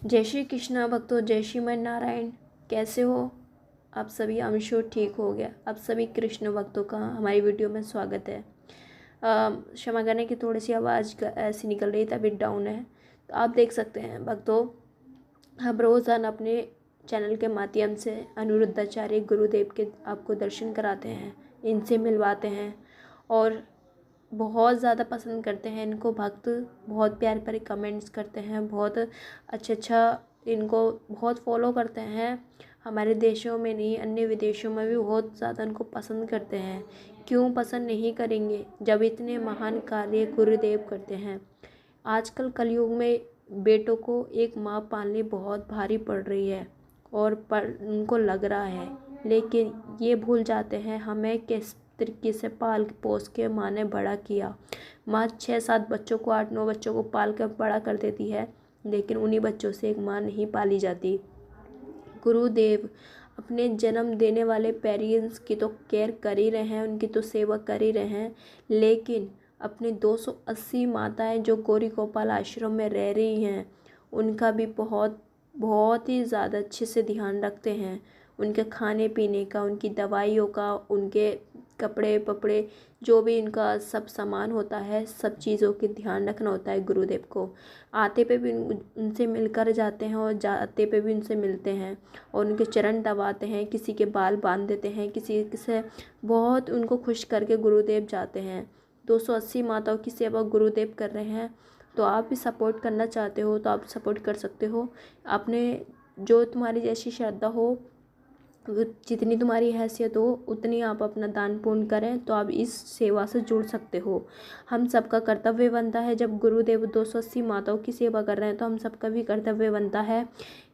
जय श्री कृष्णा भक्तों, जय श्रीमन नारायण। कैसे हो आप सभी? आई एम श्योर ठीक हो गया। आप सभी कृष्ण भक्तों का हमारी वीडियो में स्वागत है। क्षमा करने की थोड़ी सी आवाज़ ऐसी निकल रही, तबीयत डाउन है। तो आप देख सकते हैं भक्तों, हम रोज़ाना अपने चैनल के माध्यम से अनिरुद्धाचार्य गुरुदेव के आपको दर्शन कराते हैं, इनसे मिलवाते हैं और बहुत ज़्यादा पसंद करते हैं इनको भक्त। बहुत प्यारे प्यारे कमेंट्स करते हैं, बहुत अच्छा इनको बहुत फॉलो करते हैं। हमारे देशों में नहीं, अन्य विदेशों में भी बहुत ज़्यादा इनको पसंद करते हैं। क्यों पसंद नहीं करेंगे जब इतने महान कार्य गुरुदेव करते हैं। आजकल कलयुग में बेटों को एक माँ पालनी बहुत भारी पड़ रही है और उनको लग रहा है, लेकिन ये भूल जाते हैं हमें किस तरीके से पाल पोस के माँ ने बड़ा किया। माँ 6-7 बच्चों को, 8-9 बच्चों को पाल कर बड़ा कर देती है, लेकिन उन्हीं बच्चों से एक माँ नहीं पाली जाती। गुरुदेव अपने जन्म देने वाले पेरेंट्स की तो केयर कर ही रहे हैं, उनकी तो सेवा कर ही रहे हैं, लेकिन अपने 280 माताएं जो गौरी गोपाल आश्रम में रह रही हैं, उनका भी बहुत बहुत ही ज़्यादा अच्छे से ध्यान रखते हैं। उनके खाने पीने का, उनकी दवाइयों का, उनके कपड़े पपड़े, जो भी इनका सब सामान होता है, सब चीज़ों की ध्यान रखना होता है गुरुदेव को। आते पे भी उनसे मिलकर जाते हैं और जाते पे भी उनसे मिलते हैं और उनके चरण दबाते हैं, किसी के बाल बांध देते हैं, किसी से बहुत उनको खुश करके गुरुदेव जाते हैं। 280 माताओं की सेवा गुरुदेव कर रहे हैं। तो आप भी सपोर्ट करना चाहते हो तो आप सपोर्ट कर सकते हो। आपने जो तुम्हारी जैसी श्रद्धा हो, जितनी तुम्हारी हैसियत हो, उतनी आप अपना दान पुण्य करें तो आप इस सेवा से जुड़ सकते हो। हम सबका कर्तव्य बनता है, जब गुरुदेव 280 माताओं की सेवा कर रहे हैं तो हम सबका भी कर्तव्य बनता है।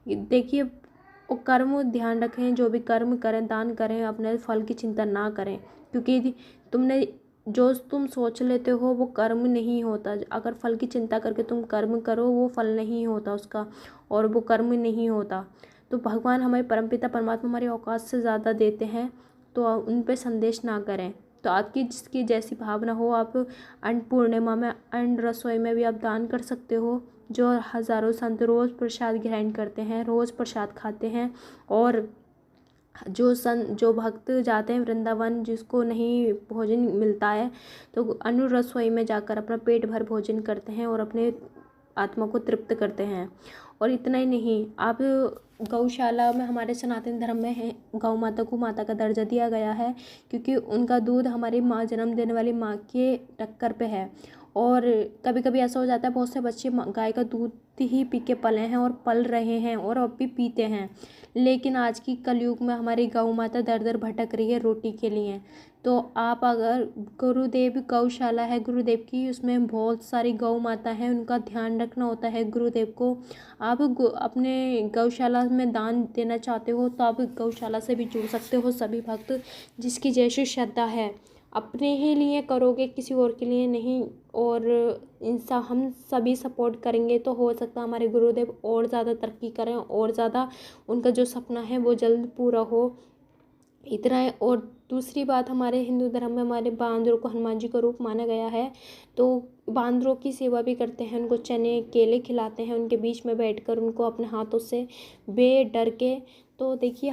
देखिए, वो कर्म ध्यान रखें, जो भी कर्म करें, दान करें, अपने फल की चिंता ना करें, क्योंकि तुमने जो तुम सोच लेते हो वो कर्म नहीं होता। अगर फल की चिंता करके तुम कर्म करो, वो फल नहीं होता उसका, और वो कर्म नहीं होता। तो भगवान हमारे परमपिता परमात्मा हमारी औकात से ज़्यादा देते हैं, तो उन पे संदेश ना करें। तो आपकी जिसकी जैसी भावना हो, आप अन्नपूर्णिमा में, अन्न रसोई में भी आप दान कर सकते हो। जो हज़ारों संत रोज़ प्रसाद ग्रहण करते हैं, रोज़ प्रसाद खाते हैं, और जो भक्त जाते हैं वृंदावन, जिसको नहीं भोजन मिलता है, तो अन्न रसोई में जाकर अपना पेट भर भोजन करते हैं और अपने आत्मा को तृप्त करते हैं। और इतना ही नहीं, आप गौशाला में, हमारे सनातन धर्म में है, गौ माता को माता का दर्जा दिया गया है, क्योंकि उनका दूध हमारी माँ, जन्म देने वाली माँ के टक्कर पे है। और कभी कभी ऐसा हो जाता है, बहुत से बच्चे गाय का दूध ही पी के पले हैं और पल रहे हैं और अब भी पीते हैं, लेकिन आज की कलयुग में हमारी गौ माता दर दर भटक रही है रोटी के लिए। तो आप अगर, गुरुदेव गौशाला है गुरुदेव की, उसमें बहुत सारी गौ माता हैं, उनका ध्यान रखना होता है गुरुदेव को। आप अपने गौशाला में दान देना चाहते हो तो आप गौशाला से भी जुड़ सकते हो। सभी भक्त जिसकी जैसी श्रद्धा है, अपने ही लिए करोगे, किसी और के लिए नहीं। और हम सभी सपोर्ट करेंगे तो हो सकता है हमारे गुरुदेव और ज़्यादा तरक्की करें, और ज़्यादा उनका जो सपना है वो जल्द पूरा हो। इतना है। और दूसरी बात, हमारे हिंदू धर्म में हमारे बांदरों को हनुमान जी का रूप माना गया है, तो बांदरों की सेवा भी करते हैं, उनको चने केले खिलाते हैं, उनके बीच में बैठकर उनको अपने हाथों से बेडर के। तो देखिए,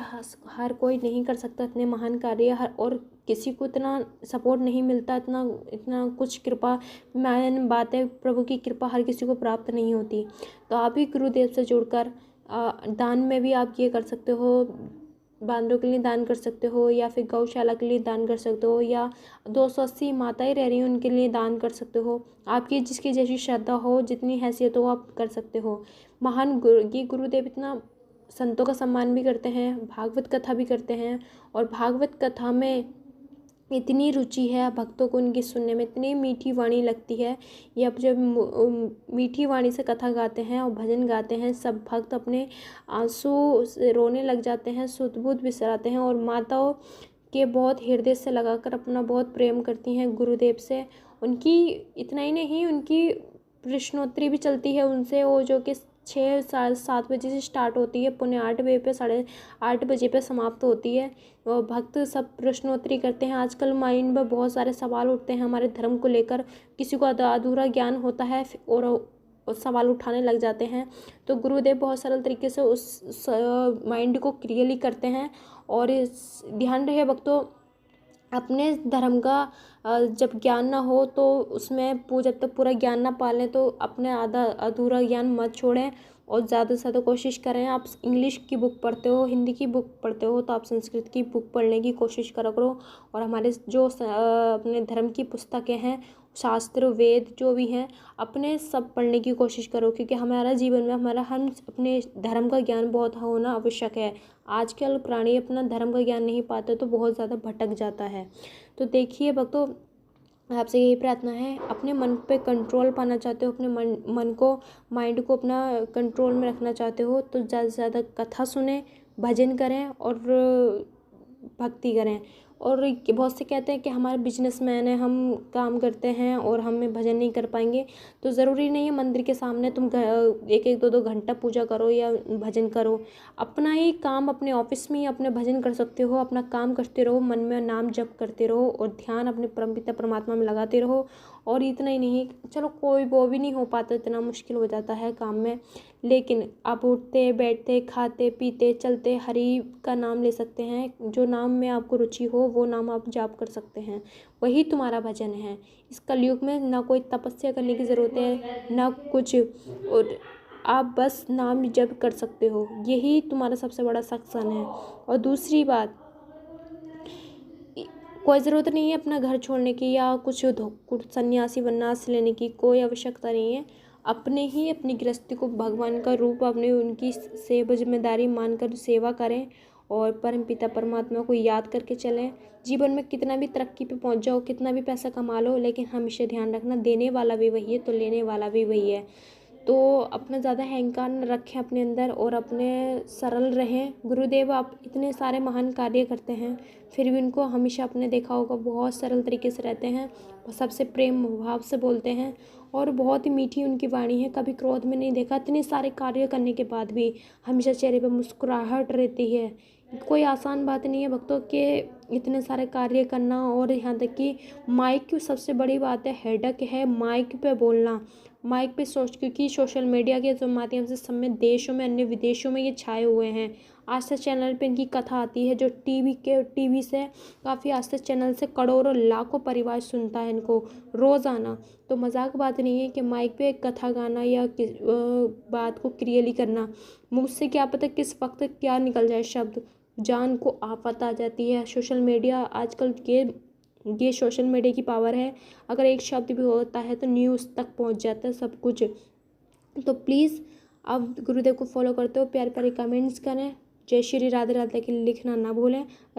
हर कोई नहीं कर सकता इतने महान कार्य, और किसी को इतना सपोर्ट नहीं मिलता, इतना इतना कुछ कृपा, मैन बात है, प्रभु की कृपा हर किसी को प्राप्त नहीं होती। तो आप भी गुरुदेव से जुड़कर दान में भी आप ये कर सकते हो, बांदरों के लिए दान कर सकते हो, या फिर गौशाला के लिए दान कर सकते हो, या 280 माताएं रह रही हैं उनके लिए दान कर सकते हो। आपकी जिसकी जैसी श्रद्धा हो, जितनी हैसियत हो, आप कर सकते हो। महान ये गुरुदेव इतना संतों का सम्मान भी करते हैं, भागवत कथा भी करते हैं, और भागवत कथा में इतनी रुचि है भक्तों को, उनकी सुनने में इतनी मीठी वाणी लगती है। ये अब जब मीठी वाणी से कथा गाते हैं और भजन गाते हैं, सब भक्त अपने आंसू से रोने लग जाते हैं, सुध बुध बिसराते हैं, और माताओं के बहुत हृदय से लगाकर अपना बहुत प्रेम करती हैं गुरुदेव से। उनकी इतना ही नहीं, उनकी प्रश्नोत्तरी भी चलती है उनसे, वो जो कि 6-7 बजे से स्टार्ट होती है, पौने 8 बजे पे, 8:30 बजे पे समाप्त होती है। और भक्त सब प्रश्नोत्तरी करते हैं। आजकल माइंड में बहुत सारे सवाल उठते हैं हमारे धर्म को लेकर, किसी को अधूरा ज्ञान होता है, और सवाल उठाने लग जाते हैं। तो गुरुदेव बहुत सरल तरीके से उस माइंड को क्लियरली करते हैं। और ध्यान रहे भक्तों, अपने धर्म का जब ज्ञान ना हो तो उसमें जब तक पूरा ज्ञान ना पालें तो अपने आधा अधूरा ज्ञान मत छोड़ें और ज़्यादा से ज़्यादा कोशिश करें। आप इंग्लिश की बुक पढ़ते हो, हिंदी की बुक पढ़ते हो, तो आप संस्कृत की बुक पढ़ने की कोशिश करा करो। और हमारे जो अपने धर्म की पुस्तकें हैं, शास्त्र वेद जो भी हैं, अपने सब पढ़ने की कोशिश करो, क्योंकि हमारा जीवन में हम अपने धर्म का ज्ञान बहुत होना आवश्यक है। आजकल प्राणी अपना धर्म का ज्ञान नहीं पाते तो बहुत ज़्यादा भटक जाता है। तो देखिए भक्तों, आपसे यही प्रार्थना है, अपने मन पे कंट्रोल पाना चाहते हो, अपने मन को, माइंड को अपना कंट्रोल में रखना चाहते हो, तो ज़्यादा से ज़्यादा कथा सुने, भजन करें और भक्ति करें। और बहुत से कहते हैं कि हमारे बिजनेसमैन है, हम काम करते हैं और हमें भजन नहीं कर पाएंगे। तो ज़रूरी नहीं है मंदिर के सामने तुम 1-1 2-2 घंटा पूजा करो या भजन करो। अपना ही काम अपने ऑफिस में ही अपने भजन कर सकते हो। अपना काम करते रहो, मन में नाम जप करते रहो और ध्यान अपने परमपिता परमात्मा में लगाते रहो। और इतना ही नहीं, चलो कोई वो भी नहीं हो पाता, इतना मुश्किल हो जाता है काम में, लेकिन आप उठते बैठते खाते पीते चलते हरि का नाम ले सकते हैं। जो नाम में आपको रुचि हो वो नाम आप जाप कर सकते हैं, वही तुम्हारा भजन है। इस कलयुग में ना कोई तपस्या करने की ज़रूरत है ना कुछ, और आप बस नाम जप कर सकते हो, यही तुम्हारा सबसे बड़ा सत्संग है। और दूसरी बात, कोई ज़रूरत नहीं है अपना घर छोड़ने की या कुछ सन्यासी वन्यास लेने की, कोई आवश्यकता नहीं है। अपने ही अपनी गृहस्थी को भगवान का रूप, अपने उनकी सेवा जिम्मेदारी मानकर सेवा करें और परमपिता परमात्मा को याद करके चलें। जीवन में कितना भी तरक्की पे पहुंच जाओ, कितना भी पैसा कमा लो, लेकिन हमेशा ध्यान रखना देने वाला भी वही है तो लेने वाला भी वही है। तो अपना ज़्यादा अहंकार न रखें अपने अंदर और अपने सरल रहें। गुरुदेव आप इतने सारे महान कार्य करते हैं, फिर भी उनको हमेशा आपने देखा होगा बहुत सरल तरीके से रहते हैं, सबसे प्रेम भाव से बोलते हैं और बहुत ही मीठी उनकी वाणी है, कभी क्रोध में नहीं देखा। इतने सारे कार्य करने के बाद भी हमेशा चेहरे पर मुस्कुराहट रहती है। कोई आसान बात नहीं है भक्तों के इतने सारे कार्य करना। और यहाँ तक कि माइक की सबसे बड़ी बात है, हेडक है माइक पे बोलना, माइक पे क्योंकि सोशल मीडिया के माध्यम से सब में, देशों में, अन्य विदेशों में ये छाए हुए हैं। आस्था चैनल पे इनकी कथा आती है, जो टीवी से काफ़ी आस्था चैनल से करोड़ों लाखों परिवार सुनता है इनको रोज़ाना। तो मजाक बात नहीं है कि माइक पे कथा गाना या बात को क्लियरली करना, मुझसे क्या पता किस वक्त क्या निकल जाए शब्द, जान को आफत आ जाती है। सोशल मीडिया आजकल ये सोशल मीडिया की पावर है, अगर एक शब्द भी होता है तो न्यूज़ तक पहुंच जाता है सब कुछ। तो प्लीज़ आप गुरुदेव को फॉलो करते हो, प्यारे प्यारे कमेंट्स करें, जय श्री राधे राधे के लिखना ना भूलें।